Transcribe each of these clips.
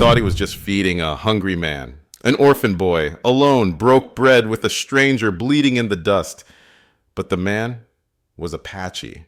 thought he was just feeding a hungry man. An orphan boy, alone, broke bread with a stranger bleeding in the dust. But the man was Apache.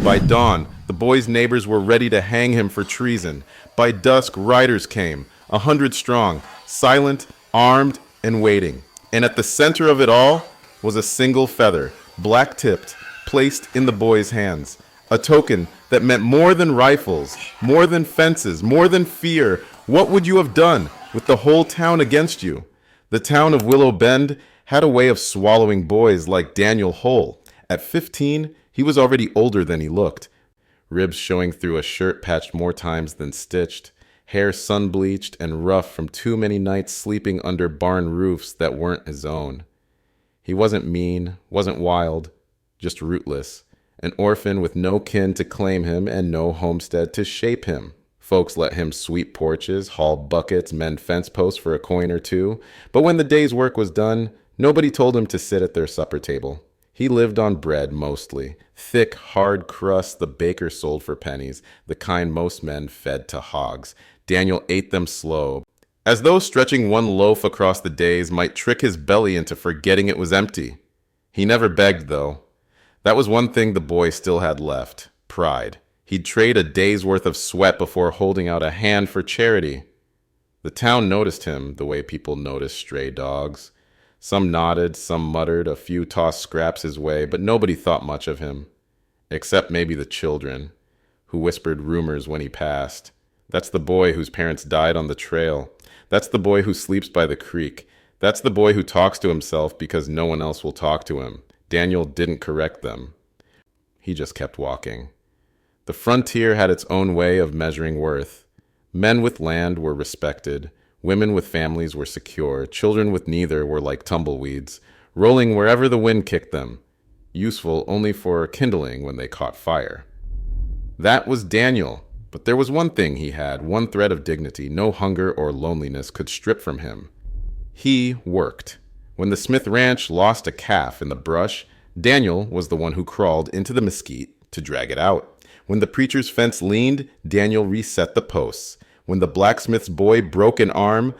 By dawn, the boy's neighbors were ready to hang him for treason. By dusk, riders came, 100 strong, silent, armed, and waiting. And at the center of it all was a single feather, black-tipped, placed in the boy's hands. A token that meant more than rifles, more than fences, more than fear. What would you have done with the whole town against you? The town of Willow Bend had a way of swallowing boys like Daniel whole. At 15, he was already older than he looked, ribs showing through a shirt patched more times than stitched, hair sun-bleached and rough from too many nights sleeping under barn roofs that weren't his own. He wasn't mean, wasn't wild, just rootless, an orphan with no kin to claim him and no homestead to shape him. Folks let him sweep porches, haul buckets, mend fence posts for a coin or two, but when the day's work was done, nobody told him to sit at their supper table. He lived on bread mostly, thick, hard crust the baker sold for pennies, the kind most men fed to hogs. Daniel ate them slow, as though stretching one loaf across the days might trick his belly into forgetting it was empty. He never begged, though. That was one thing the boy still had left, pride. He'd trade a day's worth of sweat before holding out a hand for charity. The town noticed him the way people notice stray dogs. Some nodded, some muttered, a few tossed scraps his way, but nobody thought much of him. Except maybe the children, who whispered rumors when he passed. That's the boy whose parents died on the trail. That's the boy who sleeps by the creek. That's the boy who talks to himself because no one else will talk to him. Daniel didn't correct them. He just kept walking. The frontier had its own way of measuring worth. Men with land were respected. Women with families were secure. Children with neither were like tumbleweeds, rolling wherever the wind kicked them, useful only for kindling when they caught fire. That was Daniel, but there was one thing he had, one thread of dignity no hunger or loneliness could strip from him. He worked. When the Smith Ranch lost a calf in the brush, Daniel was the one who crawled into the mesquite to drag it out. When the preacher's fence leaned, Daniel reset the posts. When the blacksmith's boy broke an arm,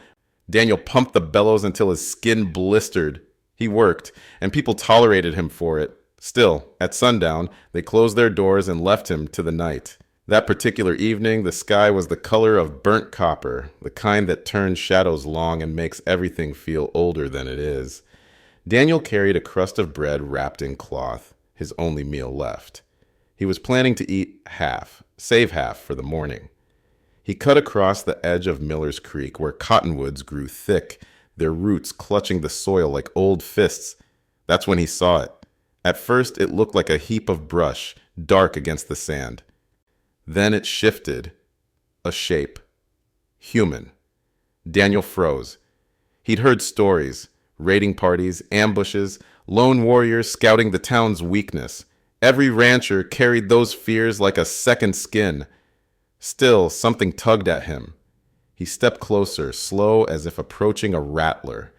Daniel pumped the bellows until his skin blistered. He worked, and people tolerated him for it. Still, at sundown, they closed their doors and left him to the night. That particular evening, the sky was the color of burnt copper, the kind that turns shadows long and makes everything feel older than it is. Daniel carried a crust of bread wrapped in cloth, his only meal left. He was planning to eat half, save half for the morning. He cut across the edge of Miller's Creek, where cottonwoods grew thick, their roots clutching the soil like old fists. That's when he saw it. At first, it looked like a heap of brush, dark against the sand. Then it shifted. A shape. Human. Daniel froze. He'd heard stories, raiding parties, ambushes, lone warriors scouting the town's weakness. Every rancher carried those fears like a second skin. Still, something tugged at him. He stepped closer, slow as if approaching a rattler.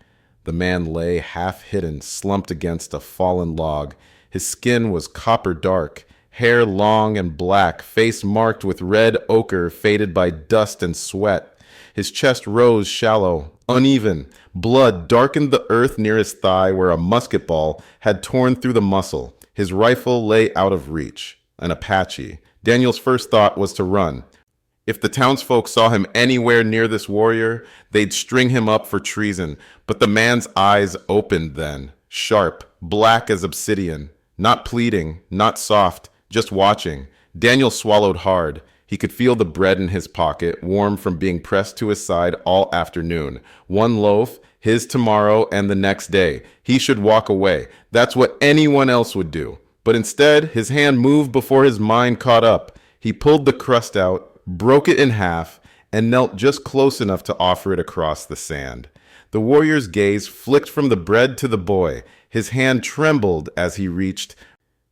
The man lay half hidden, slumped against a fallen log. His skin was copper dark, hair long and black, face marked with red ochre faded by dust and sweat. His chest rose shallow, uneven. Blood darkened the earth near his thigh where a musket ball had torn through the muscle. His rifle lay out of reach. An Apache. Daniel's first thought was to run. If the townsfolk saw him anywhere near this warrior, they'd string him up for treason. But the man's eyes opened then, sharp, black as obsidian. Not pleading, not soft, just watching. Daniel swallowed hard. He could feel the bread in his pocket, warm from being pressed to his side all afternoon. One loaf, his tomorrow and the next day. He should walk away. That's what anyone else would do. But instead, his hand moved before his mind caught up. He pulled the crust out, broke it in half, and knelt just close enough to offer it across the sand. The warrior's gaze flicked from the bread to the boy. His hand trembled as he reached,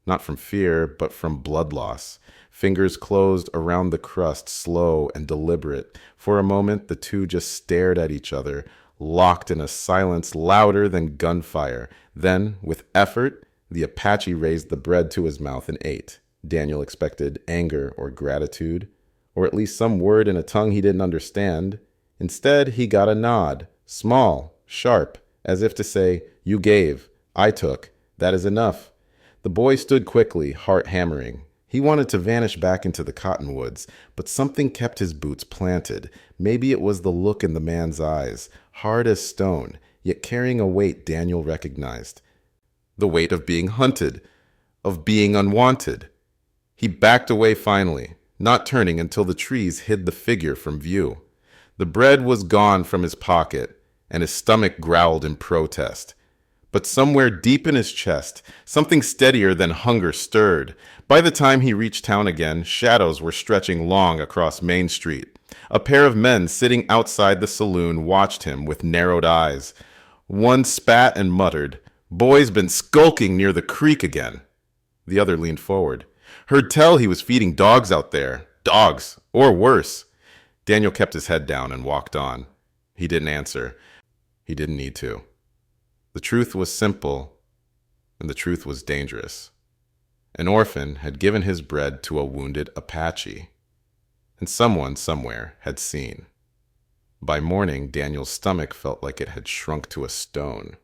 not from fear, but from blood loss. Fingers closed around the crust, slow and deliberate. For a moment, the two just stared at each other, locked in a silence louder than gunfire. Then, with effort, the Apache raised the bread to his mouth and ate. Daniel expected anger or gratitude, or at least some word in a tongue he didn't understand. Instead, he got a nod, small, sharp, as if to say, "You gave, I took, that is enough." The boy stood quickly, heart hammering. He wanted to vanish back into the cottonwoods, but something kept his boots planted. Maybe it was the look in the man's eyes, hard as stone, yet carrying a weight Daniel recognized. The weight of being hunted, of being unwanted. He backed away finally, not turning until the trees hid the figure from view. The bread was gone from his pocket, and his stomach growled in protest. But somewhere deep in his chest, something steadier than hunger stirred. By the time he reached town again, shadows were stretching long across Main Street. A pair of men sitting outside the saloon watched him with narrowed eyes. One spat and muttered, "Boy's been skulking near the creek again." The other leaned forward. "Heard tell he was feeding dogs out there. Dogs, or worse." Daniel kept his head down and walked on. He didn't answer. He didn't need to. The truth was simple, and the truth was dangerous. An orphan had given his bread to a wounded Apache, and someone somewhere had seen. By morning, Daniel's stomach felt like it had shrunk to a stone.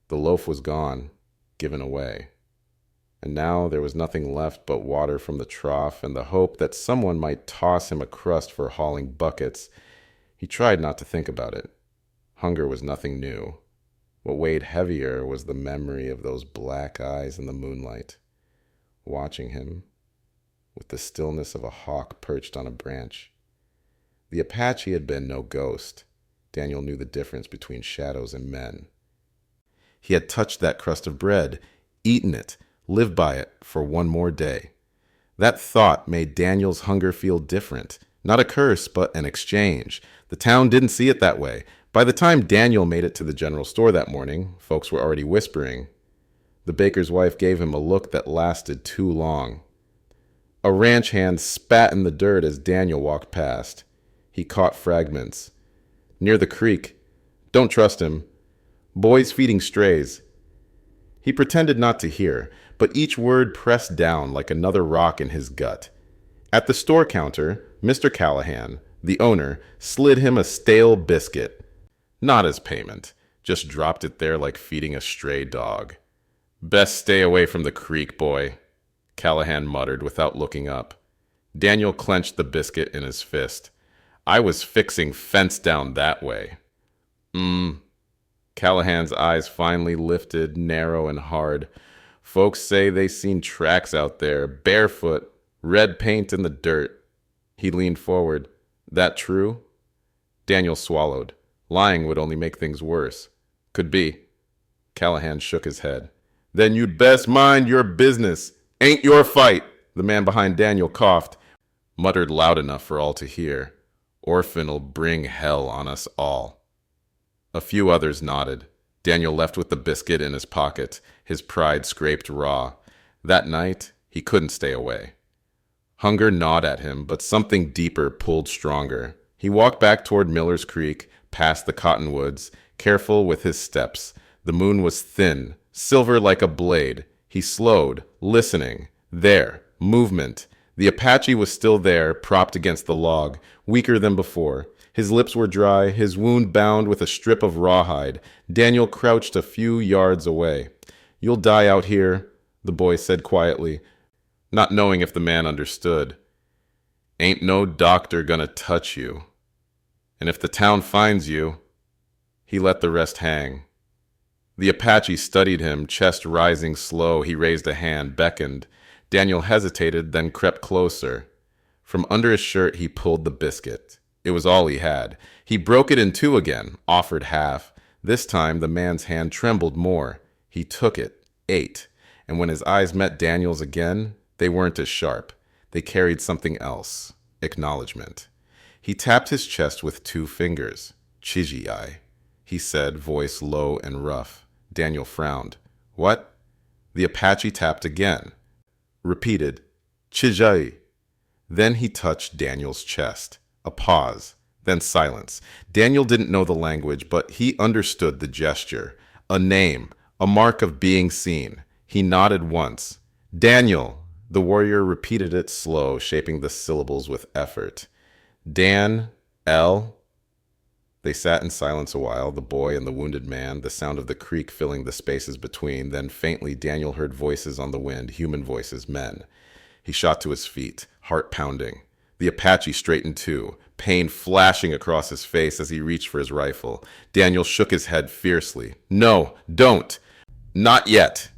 The loaf was gone, given away. And now there was nothing left but water from the trough and the hope that someone might toss him a crust for hauling buckets. He tried not to think about it. Hunger was nothing new. What weighed heavier was the memory of those black eyes in the moonlight, watching him with the stillness of a hawk perched on a branch. The Apache had been no ghost. Daniel knew the difference between shadows and men. He had touched that crust of bread, eaten it, lived by it for one more day. That thought made Daniel's hunger feel different. Not a curse, but an exchange. The town didn't see it that way. By the time Daniel made it to the general store that morning, folks were already whispering. The baker's wife gave him a look that lasted too long. A ranch hand spat in the dirt as Daniel walked past. He caught fragments. Near the creek. Don't trust him. Boys feeding strays. He pretended not to hear, but each word pressed down like another rock in his gut. At the store counter, Mr. Callahan, the owner, slid him a stale biscuit. Not as payment, just dropped it there like feeding a stray dog. "Best stay away from the creek, boy," Callahan muttered without looking up. Daniel clenched the biscuit in his fist. "I was fixing fence down that way." Callahan's eyes finally lifted, narrow and hard. "Folks say they seen tracks out there, barefoot, red paint in the dirt." He leaned forward. "That true?" Daniel swallowed. Lying would only make things worse. "Could be." Callahan shook his head. "Then you'd best mind your business. Ain't your fight." The man behind Daniel coughed, muttered loud enough for all to hear. "Orphan'll bring hell on us all." A few others nodded. Daniel left with the biscuit in his pocket, his pride scraped raw. That night, he couldn't stay away. Hunger gnawed at him, but something deeper pulled stronger. He walked back toward Miller's Creek, past the cottonwoods, careful with his steps. The moon was thin, silver like a blade. He slowed, listening. There, movement. The Apache was still there, propped against the log, weaker than before. His lips were dry, his wound bound with a strip of rawhide. Daniel crouched a few yards away. "You'll die out here," the boy said quietly, not knowing if the man understood. "Ain't no doctor gonna touch you. And if the town finds you..." He let the rest hang. The Apache studied him, chest rising slow. He raised a hand, beckoned. Daniel hesitated, then crept closer. From under his shirt, he pulled the biscuit. It was all he had. He broke it in two again, offered half. This time, the man's hand trembled more. He took it, ate, and when his eyes met Daniel's again, they weren't as sharp. They carried something else, acknowledgement. He tapped his chest with 2 fingers. "Chijai," he said, voice low and rough. Daniel frowned. "What?" The Apache tapped again. Repeated, "Chijai." Then he touched Daniel's chest. A pause, then silence. Daniel didn't know the language, but he understood the gesture. A name, a mark of being seen. He nodded once. "Daniel." The warrior repeated it slow, shaping the syllables with effort. "Dan, L, They sat in silence a while, the boy and the wounded man, the sound of the creek filling the spaces between. Then faintly Daniel heard voices on the wind, human voices, men. He shot to his feet, heart pounding. The Apache straightened too, pain flashing across his face as he reached for his rifle. Daniel shook his head fiercely. No, don't! Not yet!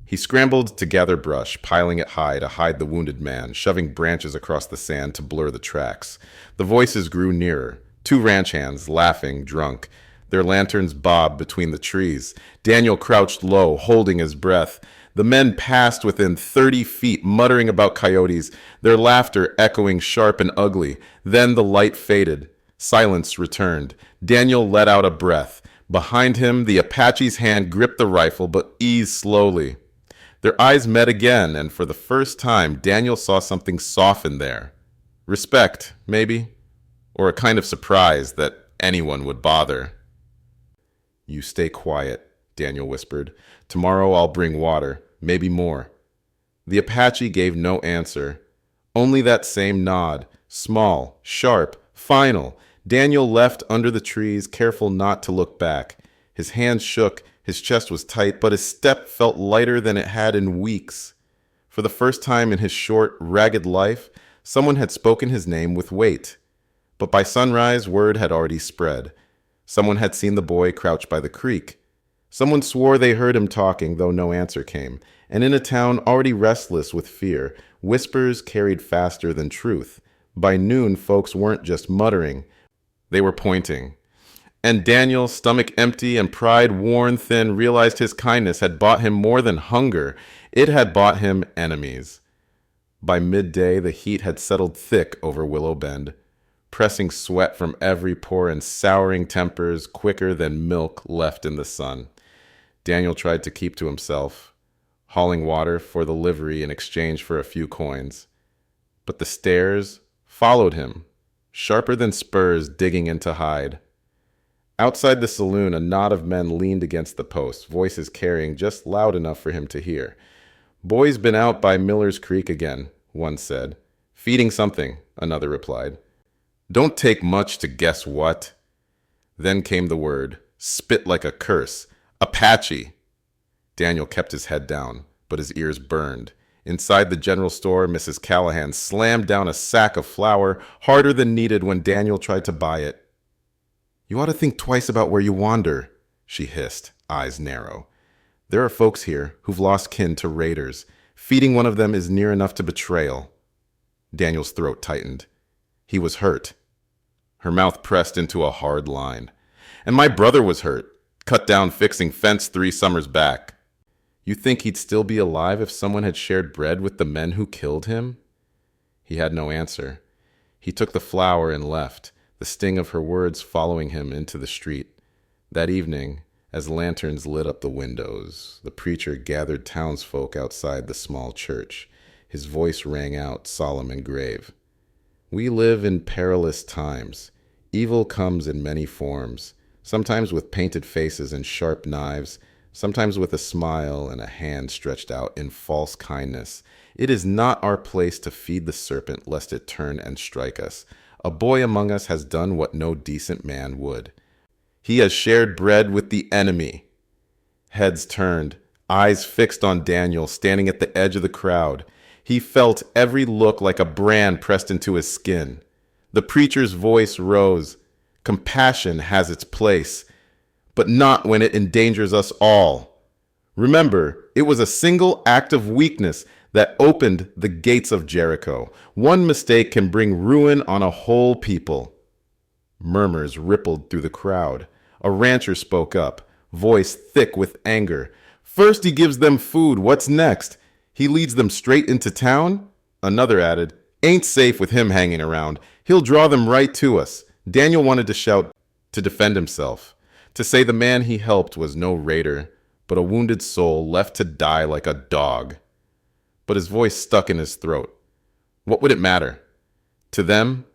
He scrambled to gather brush, piling it high to hide the wounded man, shoving branches across the sand to blur the tracks. The voices grew nearer. Two ranch hands, laughing, drunk. Their lanterns bobbed between the trees. Daniel crouched low, holding his breath. The men passed within 30 feet, muttering about coyotes, their laughter echoing sharp and ugly. Then the light faded. Silence returned. Daniel let out a breath. Behind him, the Apache's hand gripped the rifle, but eased slowly. Their eyes met again, and for the first time, Daniel saw something soften there. Respect, maybe, or a kind of surprise that anyone would bother. "You stay quiet," Daniel whispered. "Tomorrow I'll bring water, maybe more." The Apache gave no answer, only that same nod, small, sharp, final. Daniel left under the trees, careful not to look back. His hands shook, his chest was tight, but his step felt lighter than it had in weeks. For the first time in his short, ragged life, someone had spoken his name with weight. But by sunrise, word had already spread. Someone had seen the boy crouch by the creek. Someone swore they heard him talking, though no answer came. And in a town already restless with fear, whispers carried faster than truth. By noon, folks weren't just muttering. They were pointing. And Daniel, stomach empty and pride worn thin, realized his kindness had bought him more than hunger. It had bought him enemies. By midday, the heat had settled thick over Willow Bend, pressing sweat from every pore and souring tempers quicker than milk left in the sun. Daniel tried to keep to himself, hauling water for the livery in exchange for a few coins. But the stares followed him, sharper than spurs digging into hide. Outside the saloon, a knot of men leaned against the post, voices carrying just loud enough for him to hear. "Boy's been out by Miller's Creek again," one said. "Feeding something," another replied. "Don't take much to guess what." Then came the word, spit like a curse. "Apache!" Daniel kept his head down, but his ears burned. Inside the general store, Mrs. Callahan slammed down a sack of flour, harder than needed when Daniel tried to buy it. "You ought to think twice about where you wander," she hissed, eyes narrow. "There are folks here who've lost kin to raiders. Feeding one of them is near enough to betrayal." Daniel's throat tightened. He was hurt. Her mouth pressed into a hard line. "And my brother was hurt, cut down fixing fence 3 summers back." "You think he'd still be alive if someone had shared bread with the men who killed him?" He had no answer. He took the flour and left, the sting of her words following him into the street. That evening, as lanterns lit up the windows, the preacher gathered townsfolk outside the small church. His voice rang out, solemn and grave. "We live in perilous times. Evil comes in many forms, sometimes with painted faces and sharp knives, sometimes with a smile and a hand stretched out in false kindness. It is not our place to feed the serpent lest it turn and strike us. A boy among us has done what no decent man would. He has shared bread with the enemy." Heads turned, eyes fixed on Daniel, standing at the edge of the crowd. He felt every look like a brand pressed into his skin. The preacher's voice rose. "Compassion has its place, but not when it endangers us all. Remember, it was a single act of weakness that opened the gates of Jericho. One mistake can bring ruin on a whole people." Murmurs rippled through the crowd. A rancher spoke up, voice thick with anger. "First he gives them food, what's next? He leads them straight into town?" Another added, "Ain't safe with him hanging around. He'll draw them right to us." Daniel wanted to shout, to defend himself, to say the man he helped was no raider, but a wounded soul left to die like a dog. But his voice stuck in his throat. What would it matter? To them,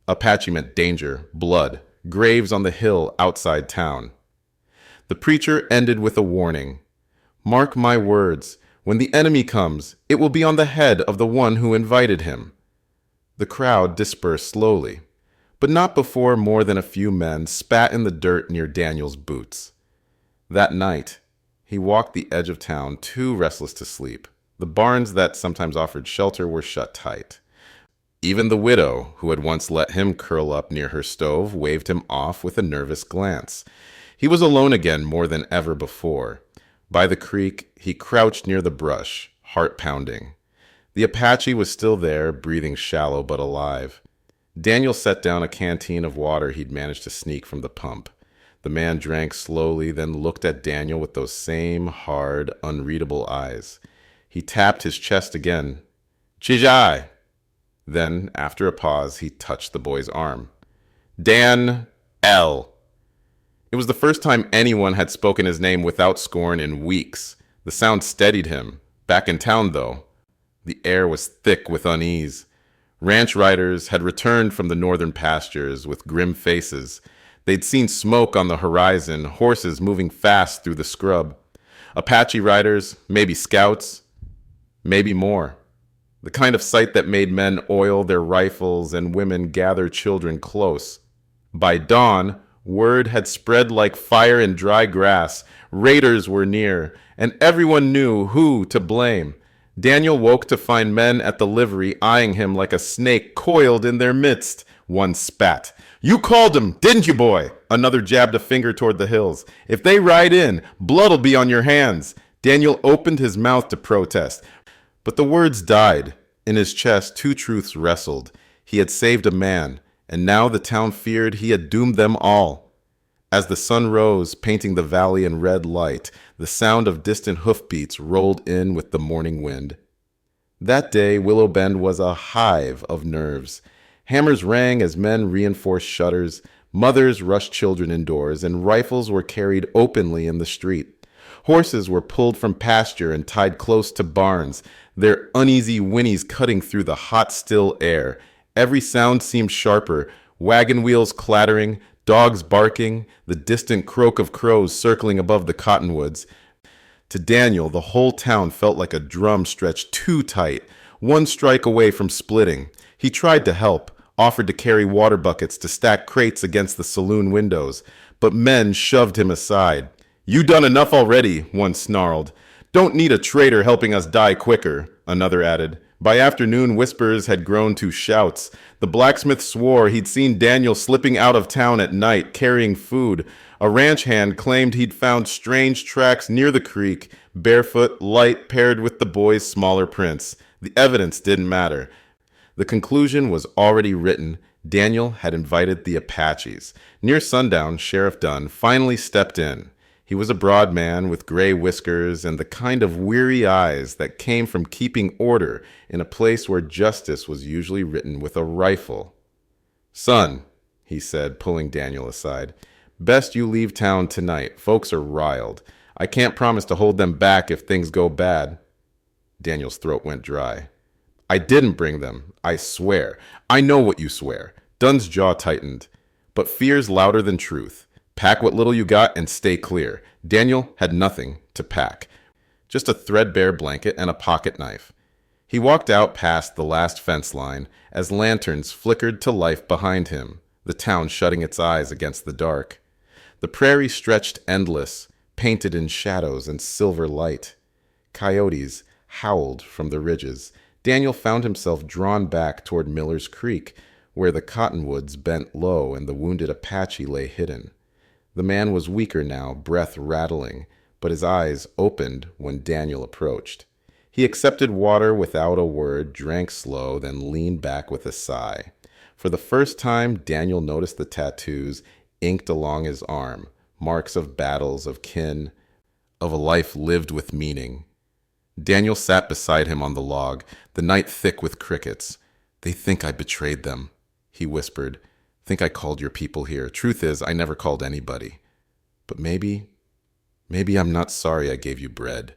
Apache meant danger, blood, graves on the hill outside town. The preacher ended with a warning. "Mark my words, when the enemy comes, it will be on the head of the one who invited him." The crowd dispersed slowly, but not before more than a few men spat in the dirt near Daniel's boots. That night, he walked the edge of town, too restless to sleep. The barns that sometimes offered shelter were shut tight. Even the widow, who had once let him curl up near her stove, waved him off with a nervous glance. He was alone again more than ever before. By the creek, he crouched near the brush, heart pounding. The Apache was still there, breathing shallow but alive. Daniel set down a canteen of water he'd managed to sneak from the pump. The man drank slowly, then looked at Daniel with those same hard, unreadable eyes. He tapped his chest again. "Chijai!" Then, after a pause, he touched the boy's arm. "Dan L." It was the first time anyone had spoken his name without scorn in weeks. The sound steadied him. Back in town, though, the air was thick with unease. Ranch riders had returned from the northern pastures with grim faces. They'd seen smoke on the horizon, horses moving fast through the scrub. Apache riders, maybe scouts, maybe more. The kind of sight that made men oil their rifles and women gather children close. By dawn, word had spread like fire in dry grass. Raiders were near, and everyone knew who to blame. Daniel woke to find men at the livery eyeing him like a snake coiled in their midst. One spat. "You called him, didn't you, boy?" Another jabbed a finger toward the hills. "If they ride in, blood'll be on your hands." Daniel opened his mouth to protest, but the words died. In his chest, two truths wrestled. He had saved a man, and now the town feared he had doomed them all. As the sun rose, painting the valley in red light, the sound of distant hoofbeats rolled in with the morning wind. That day, Willow Bend was a hive of nerves. Hammers rang as men reinforced shutters, mothers rushed children indoors, and rifles were carried openly in the street. Horses were pulled from pasture and tied close to barns, their uneasy whinnies cutting through the hot, still air. Every sound seemed sharper, wagon wheels clattering, dogs barking, the distant croak of crows circling above the cottonwoods. To Daniel, the whole town felt like a drum stretched too tight, one strike away from splitting. He tried to help, offered to carry water buckets to stack crates against the saloon windows, but men shoved him aside. "You done enough already," one snarled. "Don't need a traitor helping us die quicker," another added. By afternoon, whispers had grown to shouts. The blacksmith swore he'd seen Daniel slipping out of town at night, carrying food. A ranch hand claimed he'd found strange tracks near the creek, barefoot, light paired with the boy's smaller prints. The evidence didn't matter. The conclusion was already written. Daniel had invited the Apaches. Near sundown, Sheriff Dunn finally stepped in. He was a broad man with gray whiskers and the kind of weary eyes that came from keeping order in a place where justice was usually written with a rifle. "Son," he said, pulling Daniel aside, "best you leave town tonight. Folks are riled. I can't promise to hold them back if things go bad." Daniel's throat went dry. "I didn't bring them. I swear. I know what you swear." Dunn's jaw tightened. "But fear's louder than truth. Pack what little you got and stay clear." Daniel had nothing to pack. Just a threadbare blanket and a pocket knife. He walked out past the last fence line as lanterns flickered to life behind him, the town shutting its eyes against the dark. The prairie stretched endless, painted in shadows and silver light. Coyotes howled from the ridges. Daniel found himself drawn back toward Miller's Creek, where the cottonwoods bent low and the wounded Apache lay hidden. The man was weaker now, breath rattling, but his eyes opened when Daniel approached. He accepted water without a word, drank slow, then leaned back with a sigh. For the first time, Daniel noticed the tattoos inked along his arm, marks of battles, of kin, of a life lived with meaning. Daniel sat beside him on the log, the night thick with crickets. "They think I betrayed them," he whispered. "Think I called your people here. Truth is, I never called anybody. But maybe I'm not sorry I gave you bread."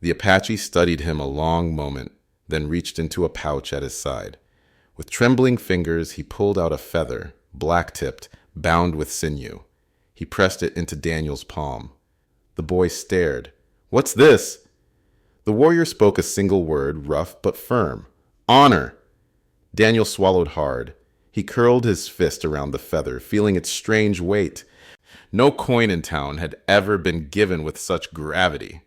The Apache studied him a long moment, then reached into a pouch at his side. With trembling fingers, he pulled out a feather, black-tipped, bound with sinew. He pressed it into Daniel's palm. The boy stared. "What's this?" The warrior spoke a single word, rough but firm. "Honor." Daniel swallowed hard. He curled his fist around the feather, feeling its strange weight. No coin in town had ever been given with such gravity.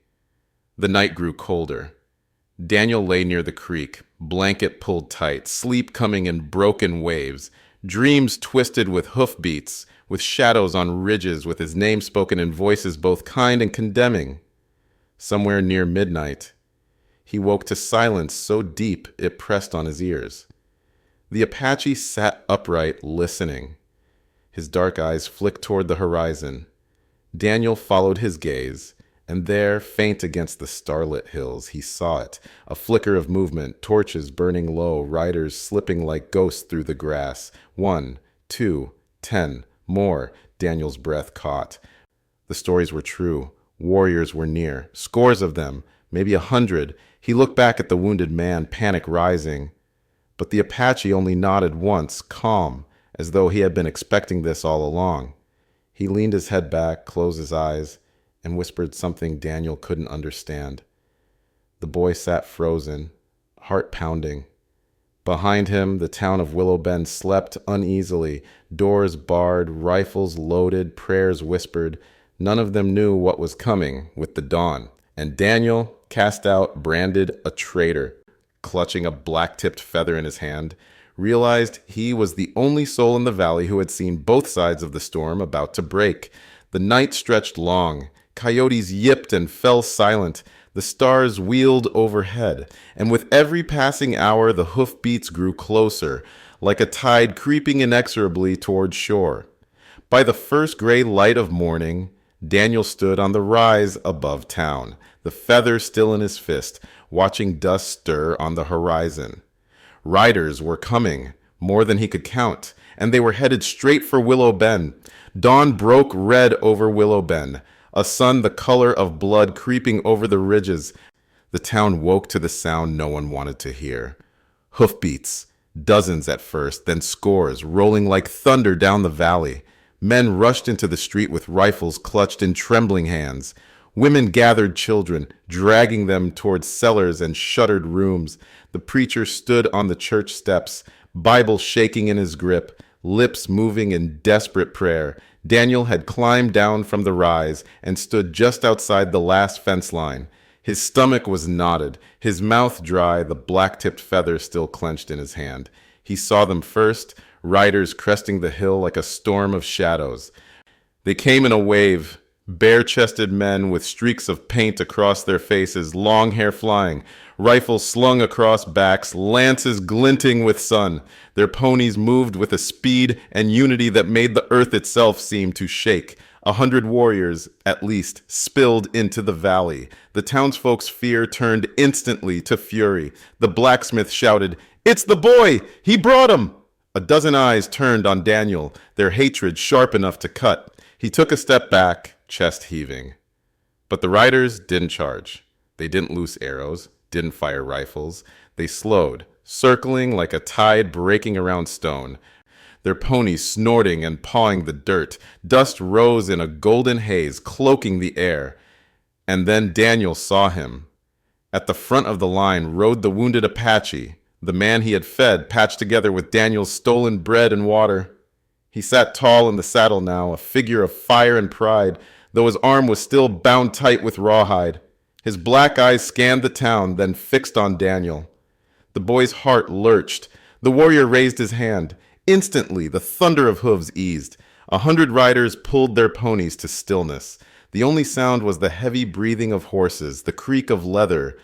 The night grew colder. Daniel lay near the creek, blanket pulled tight, sleep coming in broken waves, dreams twisted with hoofbeats, with shadows on ridges, with his name spoken in voices both kind and condemning. Somewhere near midnight, he woke to silence so deep it pressed on his ears. The Apache sat upright, listening. His dark eyes flicked toward the horizon. Daniel followed his gaze, and there, faint against the starlit hills, he saw it, a flicker of movement, torches burning low, riders slipping like ghosts through the grass. 1, 2, 10, more, Daniel's breath caught. The stories were true. Warriors were near, scores of them, maybe 100. He looked back at the wounded man, panic rising. But the Apache only nodded once, calm, as though he had been expecting this all along. He leaned his head back, closed his eyes, and whispered something Daniel couldn't understand. The boy sat frozen, heart pounding. Behind him, the town of Willow Bend slept uneasily, doors barred, rifles loaded, prayers whispered. None of them knew what was coming with the dawn. And Daniel, cast out, branded a traitor, clutching a black-tipped feather in his hand, realized he was the only soul in the valley who had seen both sides of the storm about to break. The night stretched long. Coyotes yipped and fell silent. The stars wheeled overhead, and with every passing hour the hoofbeats grew closer, like a tide creeping inexorably toward shore. By the first gray light of morning, Daniel stood on the rise above town, the feather still in his fist, watching dust stir on the horizon. Riders were coming, more than he could count, and they were headed straight for Willow Bend. Dawn broke red over Willow Bend, a sun the color of blood creeping over the ridges. The town woke to the sound no one wanted to hear. Hoofbeats, dozens at first, then scores, rolling like thunder down the valley. Men rushed into the street with rifles clutched in trembling hands. Women gathered children, dragging them towards cellars and shuttered rooms. The preacher stood on the church steps, Bible shaking in his grip, lips moving in desperate prayer. Daniel had climbed down from the rise and stood just outside the last fence line. His stomach was knotted, his mouth dry, the black-tipped feather still clenched in his hand. He saw them first, riders cresting the hill like a storm of shadows. They came in a wave, bare-chested men with streaks of paint across their faces, long hair flying, rifles slung across backs, lances glinting with sun. Their ponies moved with a speed and unity that made the earth itself seem to shake. 100 warriors, at least, spilled into the valley. The townsfolk's fear turned instantly to fury. The blacksmith shouted, "It's the boy! He brought him!" A dozen eyes turned on Daniel, their hatred sharp enough to cut. He took a step back, chest heaving. But the riders didn't charge. They didn't loose arrows, didn't fire rifles. They slowed, circling like a tide breaking around stone. Their ponies snorting and pawing the dirt. Dust rose in a golden haze, cloaking the air. And then Daniel saw him. At the front of the line rode the wounded Apache, the man he had fed, patched together with Daniel's stolen bread and water. He sat tall in the saddle now, a figure of fire and pride, though his arm was still bound tight with rawhide. His black eyes scanned the town, then fixed on Daniel. The boy's heart lurched. The warrior raised his hand. Instantly, the thunder of hooves eased. 100 riders pulled their ponies to stillness. The only sound was the heavy breathing of horses, the creak of leather,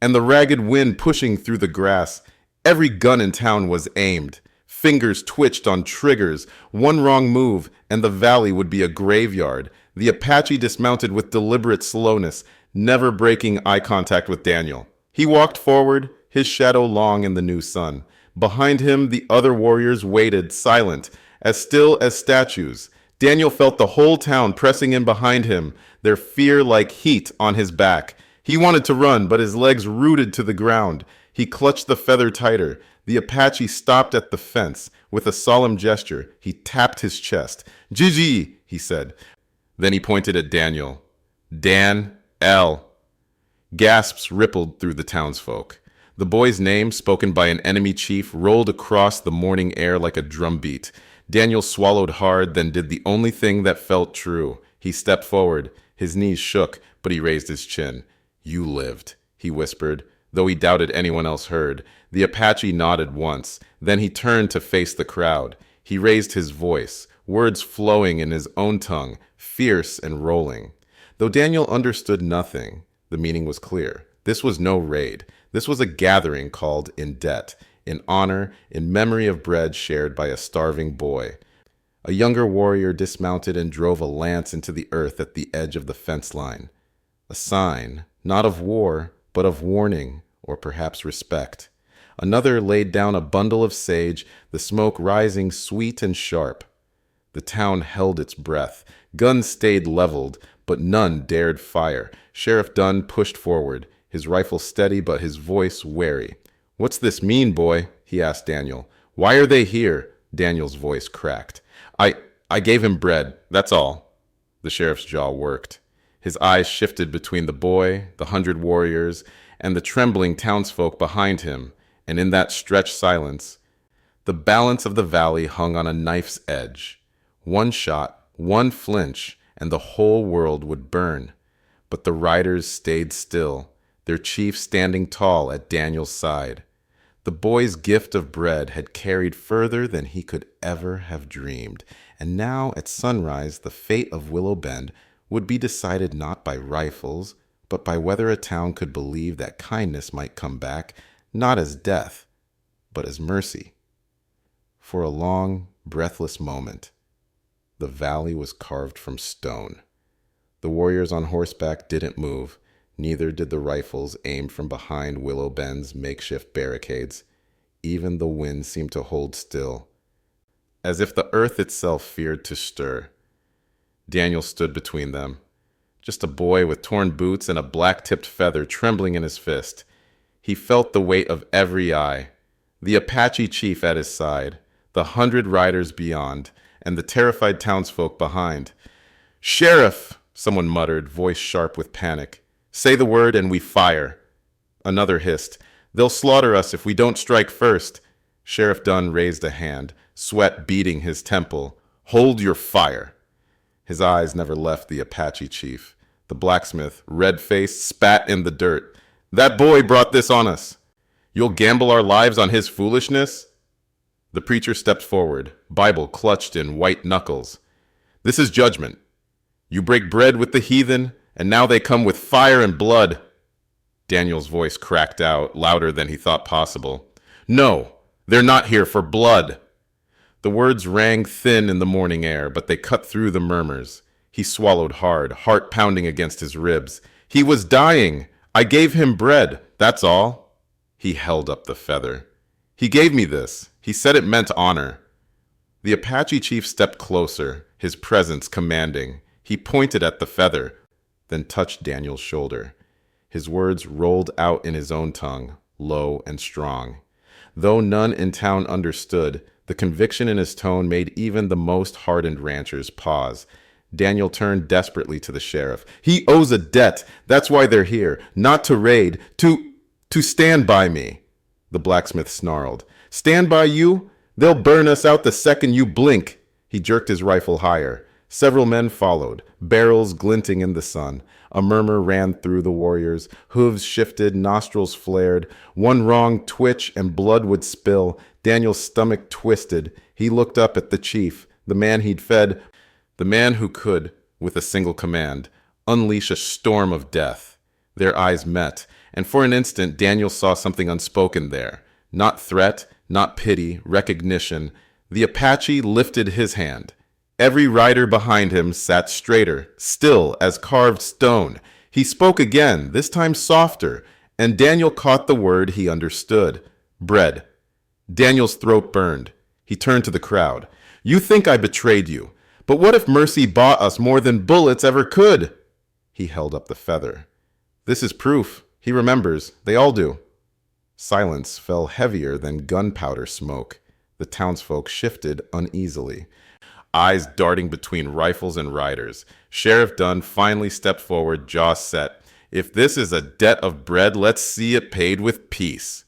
and the ragged wind pushing through the grass. Every gun in town was aimed. Fingers twitched on triggers. One wrong move, and the valley would be a graveyard. The Apache dismounted with deliberate slowness, never breaking eye contact with Daniel. He walked forward, his shadow long in the new sun. Behind him, the other warriors waited, silent, as still as statues. Daniel felt the whole town pressing in behind him, their fear like heat on his back. He wanted to run, but his legs rooted to the ground. He clutched the feather tighter. The Apache stopped at the fence. With a solemn gesture, he tapped his chest. "Gigi," he said. Then he pointed at Daniel. "Dan L." Gasps rippled through the townsfolk. The boy's name, spoken by an enemy chief, rolled across the morning air like a drumbeat. Daniel swallowed hard, then did the only thing that felt true. He stepped forward. His knees shook, but he raised his chin. "You lived," he whispered, though he doubted anyone else heard. The Apache nodded once. Then he turned to face the crowd. He raised his voice, words flowing in his own tongue, fierce and rolling. Though Daniel understood nothing, the meaning was clear. This was no raid. This was a gathering called in debt, in honor, in memory of bread shared by a starving boy. A younger warrior dismounted and drove a lance into the earth at the edge of the fence line. A sign, not of war, but of warning, or perhaps respect. Another laid down a bundle of sage, the smoke rising sweet and sharp. The town held its breath. Guns stayed leveled, but none dared fire. Sheriff Dunn pushed forward, his rifle steady but his voice wary. "What's this mean, boy?" he asked Daniel. "Why are they here?" Daniel's voice cracked. I gave him bread, that's all." The sheriff's jaw worked. His eyes shifted between the boy, the 100 warriors, and the trembling townsfolk behind him, and in that stretched silence, the balance of the valley hung on a knife's edge. One shot, one flinch, and the whole world would burn. But the riders stayed still, their chief standing tall at Daniel's side. The boy's gift of bread had carried further than he could ever have dreamed, and now at sunrise the fate of Willow Bend would be decided not by rifles, but by whether a town could believe that kindness might come back, not as death, but as mercy. For a long, breathless moment, the valley was carved from stone. The warriors on horseback didn't move, neither did the rifles aimed from behind Willow Bend's makeshift barricades. Even the wind seemed to hold still, as if the earth itself feared to stir. Daniel stood between them, just a boy with torn boots and a black-tipped feather trembling in his fist. He felt the weight of every eye, the Apache chief at his side, the 100 riders beyond, and the terrified townsfolk behind. "Sheriff!" someone muttered, voice sharp with panic. "Say the word and we fire." Another hissed, "They'll slaughter us if we don't strike first." Sheriff Dunn raised a hand, sweat beading his temple. "Hold your fire." His eyes never left the Apache chief. The blacksmith, red-faced, spat in the dirt. "That boy brought this on us. You'll gamble our lives on his foolishness?" The preacher stepped forward, Bible clutched in white knuckles. "This is judgment. You break bread with the heathen, and now they come with fire and blood." Daniel's voice cracked out, louder than he thought possible. "No, they're not here for blood." The words rang thin in the morning air, but they cut through the murmurs. He swallowed hard, heart pounding against his ribs. "He was dying. I gave him bread, that's all." He held up the feather. "He gave me this. He said it meant honor." The Apache chief stepped closer, his presence commanding. He pointed at the feather, then touched Daniel's shoulder. His words rolled out in his own tongue, low and strong. Though none in town understood, the conviction in his tone made even the most hardened ranchers pause. Daniel turned desperately to the sheriff. "He owes a debt. That's why they're here. Not to raid, to stand by me." The blacksmith snarled. "Stand by you? They'll burn us out the second you blink." He jerked his rifle higher. Several men followed, barrels glinting in the sun. A murmur ran through the warriors. Hooves shifted, nostrils flared. One wrong twitch and blood would spill. Daniel's stomach twisted. He looked up at the chief, the man he'd fed, the man who could, with a single command, unleash a storm of death. Their eyes met, and for an instant Daniel saw something unspoken there. Not threat, not pity, recognition. The Apache lifted his hand. Every rider behind him sat straighter, still as carved stone. He spoke again, this time softer, and Daniel caught the word he understood. Bread. Daniel's throat burned. He turned to the crowd. "You think I betrayed you, but what if mercy bought us more than bullets ever could?" He held up the feather. "This is proof. He remembers. They all do." Silence fell heavier than gunpowder smoke. The townsfolk shifted uneasily, eyes darting between rifles and riders. Sheriff Dunn finally stepped forward, jaw set. If this is a debt of bread, let's see it paid with peace.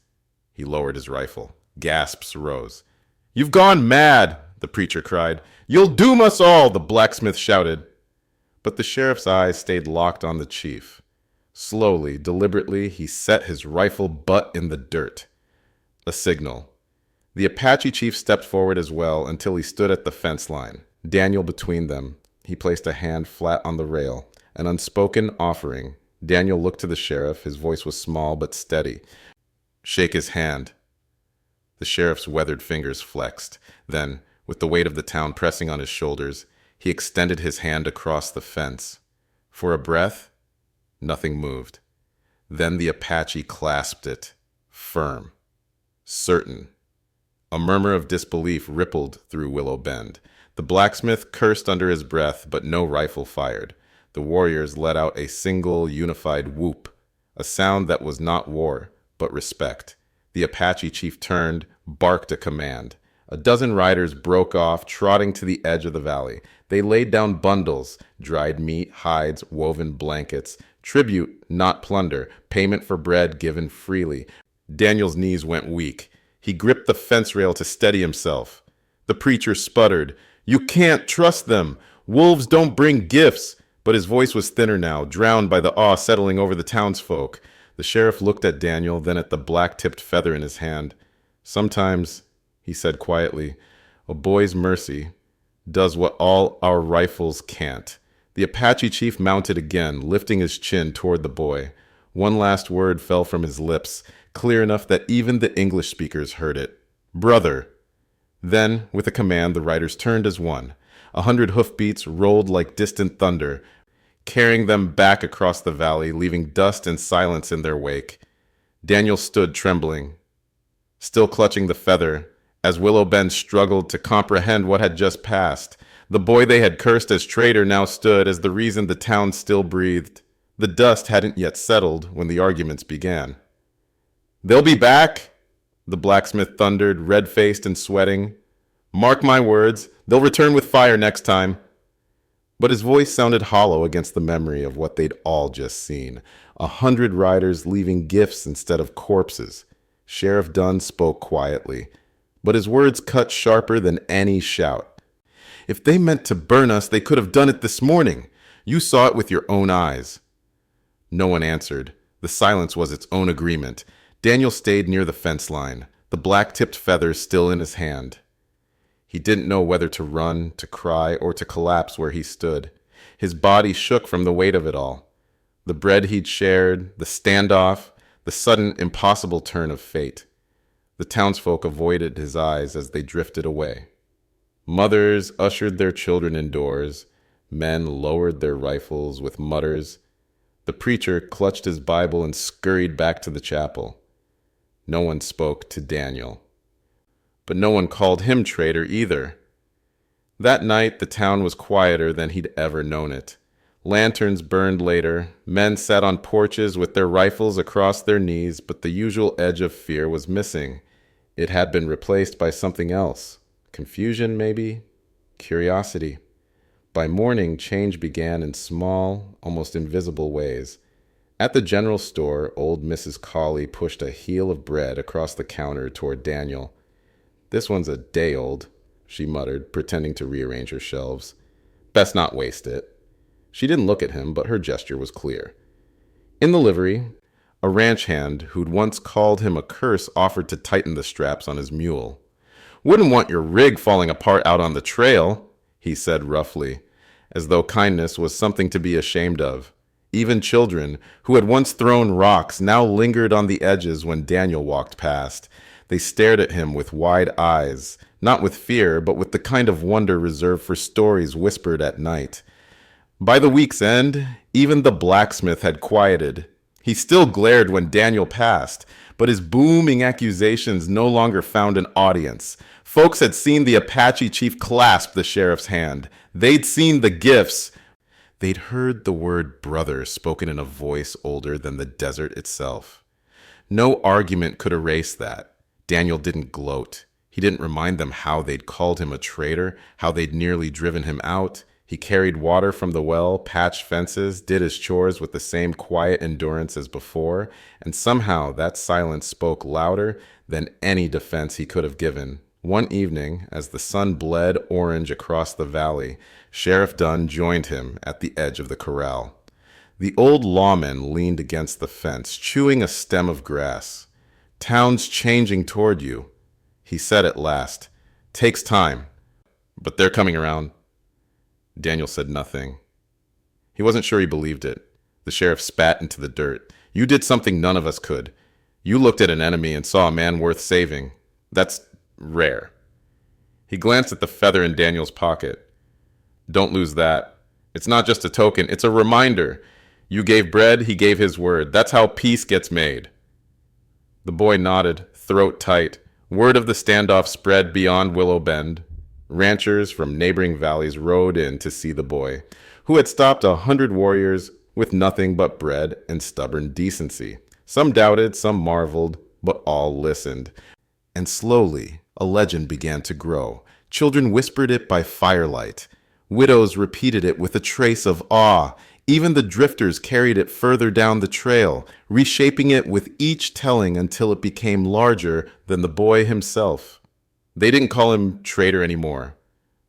He lowered his rifle. Gasps rose. You've gone mad, the preacher cried. You'll doom us all, the blacksmith shouted. But the sheriff's eyes stayed locked on the chief. Slowly, deliberately, he set his rifle butt in the dirt. A signal. The Apache chief stepped forward as well until he stood at the fence line, Daniel between them. He placed a hand flat on the rail, an unspoken offering. Daniel looked to the sheriff. His voice was small but steady. Shake his hand. The sheriff's weathered fingers flexed. Then, with the weight of the town pressing on his shoulders, he extended his hand across the fence. For a breath, nothing moved. Then the Apache clasped it, firm, certain. A murmur of disbelief rippled through Willow Bend. The blacksmith cursed under his breath, but no rifle fired. The warriors let out a single, unified whoop, a sound that was not war, but respect. The Apache chief turned, barked a command. A dozen riders broke off, trotting to the edge of the valley. They laid down bundles, dried meat, hides, woven blankets. Tribute, not plunder, payment for bread given freely. Daniel's knees went weak. He gripped the fence rail to steady himself. The preacher sputtered, You can't trust them. Wolves don't bring gifts. But his voice was thinner now, drowned by the awe settling over the townsfolk. The sheriff looked at Daniel, then at the black-tipped feather in his hand. Sometimes, he said quietly, a boy's mercy does what all our rifles can't. The Apache chief mounted again, lifting his chin toward the boy. One last word fell from his lips, clear enough that even the English speakers heard it. Brother. Then, with a command, the riders turned as one. 100 hoofbeats rolled like distant thunder, carrying them back across the valley, leaving dust and silence in their wake. Daniel stood trembling, still clutching the feather, as Willow Bend struggled to comprehend what had just passed. The boy they had cursed as traitor now stood as the reason the town still breathed. The dust hadn't yet settled when the arguments began. They'll be back, the blacksmith thundered, red-faced and sweating. Mark my words, they'll return with fire next time. But his voice sounded hollow against the memory of what they'd all just seen. 100 riders leaving gifts instead of corpses. Sheriff Dunn spoke quietly, but his words cut sharper than any shout. If they meant to burn us, they could have done it this morning. You saw it with your own eyes. No one answered. The silence was its own agreement. Daniel stayed near the fence line, the black-tipped feathers still in his hand. He didn't know whether to run, to cry, or to collapse where he stood. His body shook from the weight of it all. The bread he'd shared, the standoff, the sudden, impossible turn of fate. The townsfolk avoided his eyes as they drifted away. Mothers ushered their children indoors. Men lowered their rifles with mutters. The preacher clutched his Bible and scurried back to the chapel. No one spoke to Daniel. But no one called him traitor either. That night, the town was quieter than he'd ever known it. Lanterns burned later. Men sat on porches with their rifles across their knees, but the usual edge of fear was missing. It had been replaced by something else. Confusion, maybe? Curiosity. By morning, change began in small, almost invisible ways. At the general store, old Mrs. Cawley pushed a heel of bread across the counter toward Daniel. This one's a day old, she muttered, pretending to rearrange her shelves. Best not waste it. She didn't look at him, but her gesture was clear. In the livery, a ranch hand who'd once called him a curse offered to tighten the straps on his mule. Wouldn't want your rig falling apart out on the trail, he said roughly, as though kindness was something to be ashamed of. Even children, who had once thrown rocks, now lingered on the edges when Daniel walked past. They stared at him with wide eyes, not with fear, but with the kind of wonder reserved for stories whispered at night. By the week's end, even the blacksmith had quieted. He still glared when Daniel passed, but his booming accusations no longer found an audience. Folks had seen the Apache chief clasp the sheriff's hand. They'd seen the gifts. They'd heard the word brother spoken in a voice older than the desert itself. No argument could erase that. Daniel didn't gloat. He didn't remind them how they'd called him a traitor, how they'd nearly driven him out. He carried water from the well, patched fences, did his chores with the same quiet endurance as before, and somehow that silence spoke louder than any defense he could have given. One evening, as the sun bled orange across the valley, Sheriff Dunn joined him at the edge of the corral. The old lawman leaned against the fence, chewing a stem of grass. "Town's changing toward you," he said at last. "Takes time, but they're coming around." Daniel said nothing. He wasn't sure he believed it. The sheriff spat into the dirt. "You did something none of us could. You looked at an enemy and saw a man worth saving. That's rare." He glanced at the feather in Daniel's pocket. "Don't lose that. It's not just a token, it's a reminder. You gave bread, he gave his word. That's how peace gets made." The boy nodded, throat tight. Word of the standoff spread beyond Willow Bend. Ranchers from neighboring valleys rode in to see the boy, who had stopped 100 warriors with nothing but bread and stubborn decency. Some doubted, some marveled, but all listened. And slowly, a legend began to grow. Children whispered it by firelight. Widows repeated it with a trace of awe. Even the drifters carried it further down the trail, reshaping it with each telling until it became larger than the boy himself. They didn't call him traitor anymore.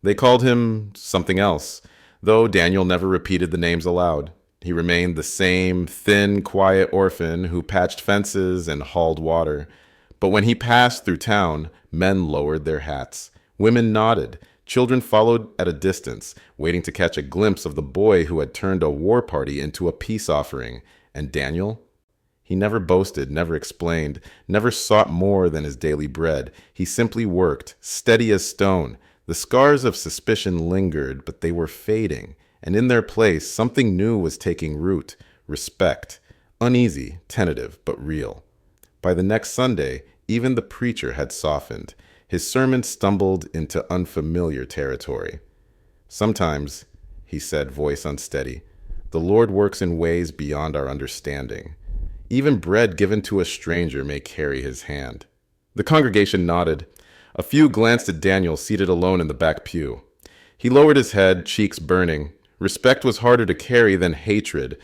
They called him something else, though Daniel never repeated the names aloud. He remained the same thin, quiet orphan who patched fences and hauled water. But when he passed through town, men lowered their hats. Women nodded. Children followed at a distance, waiting to catch a glimpse of the boy who had turned a war party into a peace offering. And Daniel? He never boasted, never explained, never sought more than his daily bread. He simply worked, steady as stone. The scars of suspicion lingered, but they were fading. And in their place, something new was taking root. Respect. Uneasy, tentative, but real. By the next Sunday, even the preacher had softened. His sermon stumbled into unfamiliar territory. "Sometimes," he said, voice unsteady, "the Lord works in ways beyond our understanding. Even bread given to a stranger may carry his hand." The congregation nodded. A few glanced at Daniel seated alone in the back pew. He lowered his head, cheeks burning. Respect was harder to carry than hatred,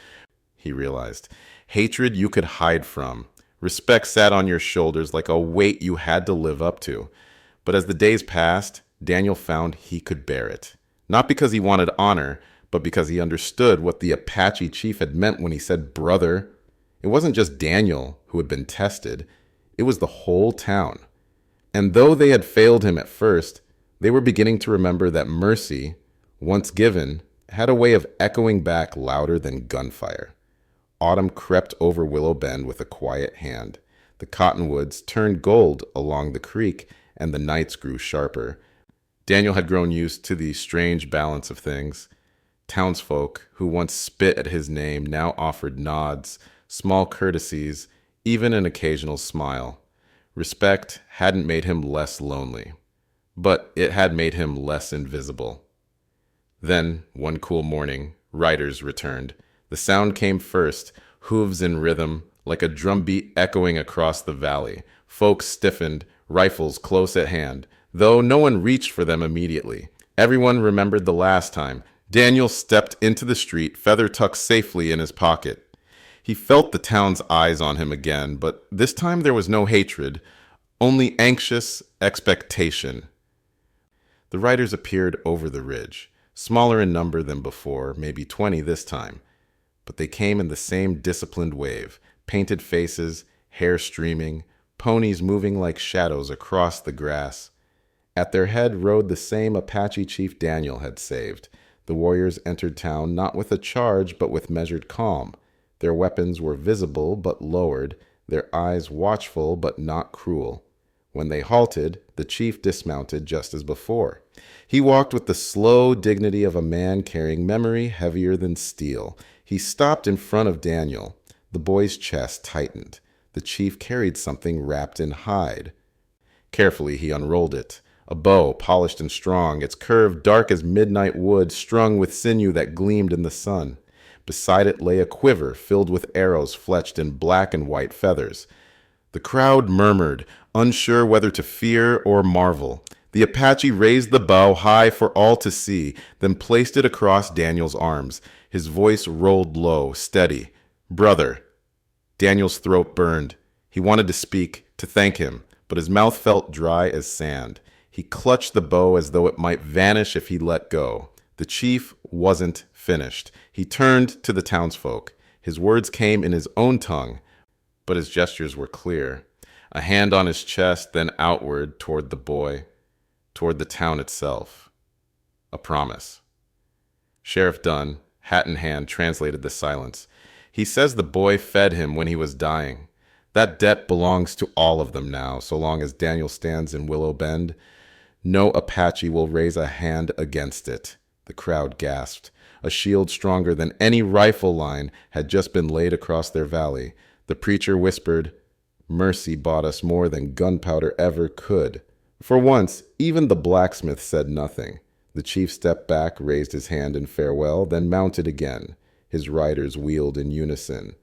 he realized. Hatred you could hide from. Respect sat on your shoulders like a weight you had to live up to. But as the days passed, Daniel found he could bear it. Not because he wanted honor, but because he understood what the Apache chief had meant when he said brother. It wasn't just Daniel who had been tested. It was the whole town. And though they had failed him at first, they were beginning to remember that mercy, once given, had a way of echoing back louder than gunfire. Autumn crept over Willow Bend with a quiet hand. The cottonwoods turned gold along the creek, and the nights grew sharper. Daniel had grown used to the strange balance of things. Townsfolk who once spit at his name now offered nods, small courtesies, even an occasional smile. Respect hadn't made him less lonely, but it had made him less invisible. Then, one cool morning, riders returned. The sound came first, hooves in rhythm, like a drumbeat echoing across the valley. Folks stiffened, rifles close at hand, though no one reached for them immediately. Everyone remembered the last time. Daniel stepped into the street, feather tucked safely in his pocket. He felt the town's eyes on him again, but this time there was no hatred, only anxious expectation. The riders appeared over the ridge, smaller in number than before, maybe 20 this time. But they came in the same disciplined wave, painted faces, hair streaming, ponies moving like shadows across the grass. At their head rode the same Apache chief Daniel had saved. The warriors entered town not with a charge, but with measured calm. Their weapons were visible but lowered, their eyes watchful but not cruel. When they halted, the chief dismounted just as before. He walked with the slow dignity of a man carrying memory heavier than steel. He stopped in front of Daniel. The boy's chest tightened. The chief carried something wrapped in hide. Carefully he unrolled it. A bow, polished and strong, its curve dark as midnight wood, strung with sinew that gleamed in the sun. Beside it lay a quiver filled with arrows fletched in black and white feathers. The crowd murmured, unsure whether to fear or marvel. The Apache raised the bow high for all to see, then placed it across Daniel's arms. His voice rolled low, steady. "Brother." Daniel's throat burned. He wanted to speak, to thank him, but his mouth felt dry as sand. He clutched the bow as though it might vanish if he let go. The chief wasn't finished. He turned to the townsfolk. His words came in his own tongue, but his gestures were clear. A hand on his chest, then outward toward the boy, toward the town itself. A promise. Sheriff Dunn, hat in hand, translated the silence. "He says the boy fed him when he was dying. That debt belongs to all of them now, so long as Daniel stands in Willow Bend. No Apache will raise a hand against it." The crowd gasped. A shield stronger than any rifle line had just been laid across their valley. The preacher whispered, "Mercy bought us more than gunpowder ever could." For once, even the blacksmith said nothing. The chief stepped back, raised his hand in farewell, then mounted again. His riders wheeled in unison,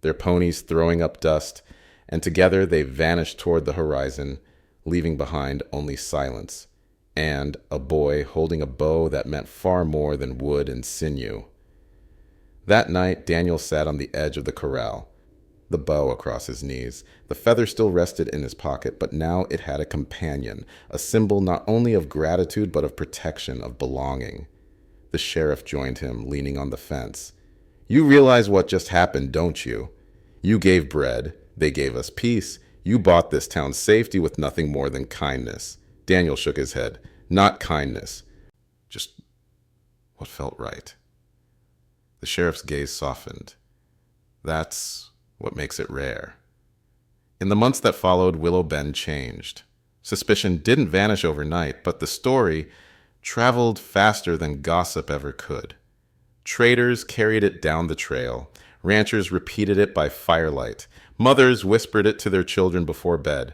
their ponies throwing up dust, and together they vanished toward the horizon, leaving behind only silence, and a boy holding a bow that meant far more than wood and sinew. That night, Daniel sat on the edge of the corral, the bow across his knees. The feather still rested in his pocket, but now it had a companion, a symbol not only of gratitude but of protection, of belonging. The sheriff joined him, leaning on the fence. "You realize what just happened, don't you? You gave bread. They gave us peace. You bought this town's safety with nothing more than kindness." Daniel shook his head. "Not kindness. Just what felt right." The sheriff's gaze softened. "That's what makes it rare." In the months that followed, Willow Bend changed. Suspicion didn't vanish overnight, but the story traveled faster than gossip ever could. Traders carried it down the trail. Ranchers repeated it by firelight. Mothers whispered it to their children before bed.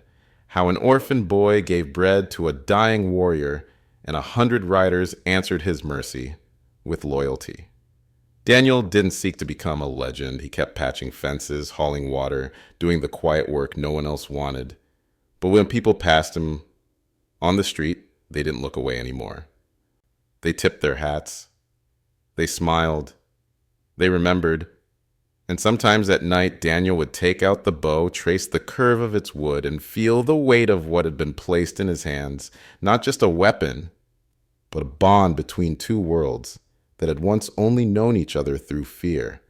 How an orphan boy gave bread to a dying warrior, and 100 riders answered his mercy with loyalty. Daniel didn't seek to become a legend. He kept patching fences, hauling water, doing the quiet work no one else wanted. But when people passed him on the street, they didn't look away anymore. They tipped their hats. They smiled. They remembered. And sometimes at night, Daniel would take out the bow, trace the curve of its wood, and feel the weight of what had been placed in his hands. Not just a weapon, but a bond between two worlds that had once only known each other through fear.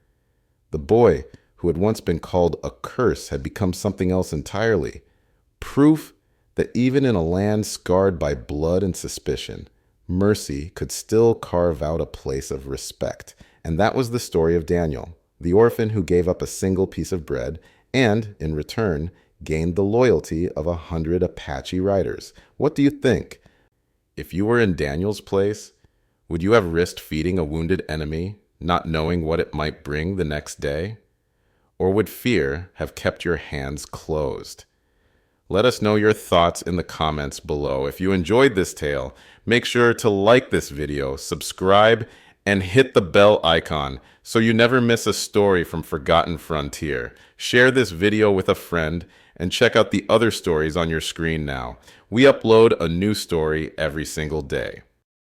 The boy, who had once been called a curse, had become something else entirely. Proof that even in a land scarred by blood and suspicion, mercy could still carve out a place of respect. And that was the story of Daniel, the orphan who gave up a single piece of bread and, in return, gained the loyalty of 100 Apache riders. What do you think? If you were in Daniel's place, would you have risked feeding a wounded enemy, not knowing what it might bring the next day? Or would fear have kept your hands closed? Let us know your thoughts in the comments below. If you enjoyed this tale, make sure to like this video, subscribe, and hit the bell icon so you never miss a story from Forgotten Frontier. Share this video with a friend and check out the other stories on your screen now. We upload a new story every single day.